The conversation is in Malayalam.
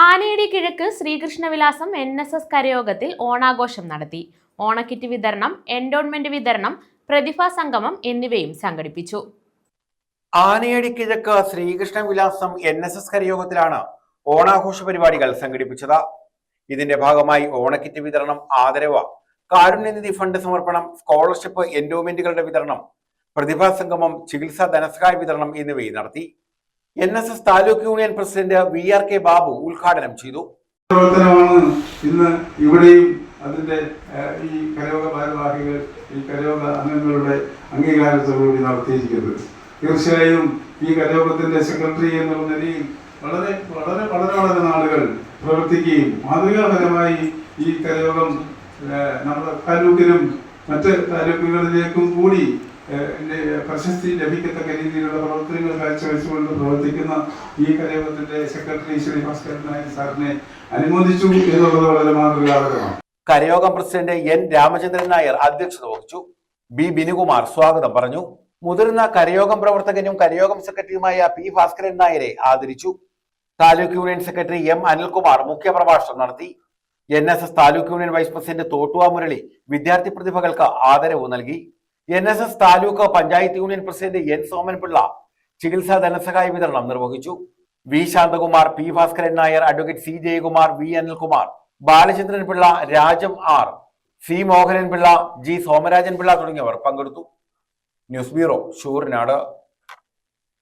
ആനയടി കിഴക്ക് ശ്രീകൃഷ്ണവിലാസം NSS കരയോഗത്തിൽ ഓണാഘോഷം നടത്തി. ഓണക്കിറ്റ് വിതരണം, എൻഡോൺമെന്റ് വിതരണം, പ്രതിഭാ സംഗമം എന്നിവയും സംഘടിപ്പിച്ചു. ആനയടി കിഴക്ക് ശ്രീകൃഷ്ണവിലാസം NSS കരയോഗത്തിലാണ് ഓണാഘോഷ പരിപാടികൾ സംഘടിപ്പിച്ചത്. ഇതിന്റെ ഭാഗമായി ഓണക്കിറ്റ് വിതരണം, ആദരവ്, കാരുണ്യനിധി ഫണ്ട് സമർപ്പണം, സ്കോളർഷിപ്പ്, എൻഡോമെന്റുകളുടെ വിതരണം, പ്രതിഭാ സംഗമം, ചികിത്സാ ധനസഹായ വിതരണം എന്നിവയും നടത്തി. NSS taluk union president VRK Babu ഉദ്ഘാടനം ചെയ്തു. ഇന്ന് ഇവിടെയും അതിന്റെ ഈ കരയോഗ ഭാരവാഹികൾ, ഈ കരയോഗ അംഗങ്ങളുടെ അംഗീകാരത്തോടുകൂടി നടത്തിയിരിക്കുന്നത്. തീർച്ചയായും ഈ കരയോഗത്തിന്റെ സെക്രട്ടറി എന്നുള്ള നിലയിൽ വളരെ വളരെ വളരെ വളരെ നാളുകൾ പ്രവർത്തിക്കുകയും മാതൃകാപരമായി ഈ കരയോഗം നമ്മുടെ താലൂക്കിലും മറ്റ് താലൂക്കുകളിലേക്കും കൂടി പ്രശസ്തി ലഭിക്കത്തക്ക രീതിയിലുള്ള പ്രവർത്തനങ്ങൾ കാഴ്ചവെച്ചുകൊണ്ട് പ്രവർത്തിക്കുന്ന ഈ കരയോഗത്തിന്റെ സെക്രട്ടറി ശ്രീ ഭാസ്കരൻ നായർ സാറിനെ അനുമോദിച്ചു എന്നുള്ളത് വളരെ മാതൃകാപരമാണ്. കരയോഗം പ്രസിഡന്റ് N രാമചന്ദ്രൻ നായർ അധ്യക്ഷത വഹിച്ചു. B ബിനുകുമാർ സ്വാഗതം പറഞ്ഞു. മുതിർന്ന കരയോഗം പ്രവർത്തകനും കരയോഗം സെക്രട്ടറിയുമായ P ഭാസ്കരൻ നായരെ ആദരിച്ചു. Taluk union secretary M Anilkumar മുഖ്യപ്രഭാഷണം നടത്തി. NSS taluk union vice president Thottuva Murali വിദ്യാർത്ഥി പ്രതിഭകൾക്ക് ആദരവ് നൽകി. NSS taluk panchayat union president N Somanpillai ചികിത്സാ ധനസഹായ വിതരണം നിർവഹിച്ചു. V Shanthakumar, P Bhaskaran Nair, advocate C Jayakumar, V Anilkumar, Balachandran Pillai, Rajam R, C Mohanan Pillai, G Somarajan Pillai തുടങ്ങിയവർ പങ്കെടുത്തു. News bureau, Sooranad.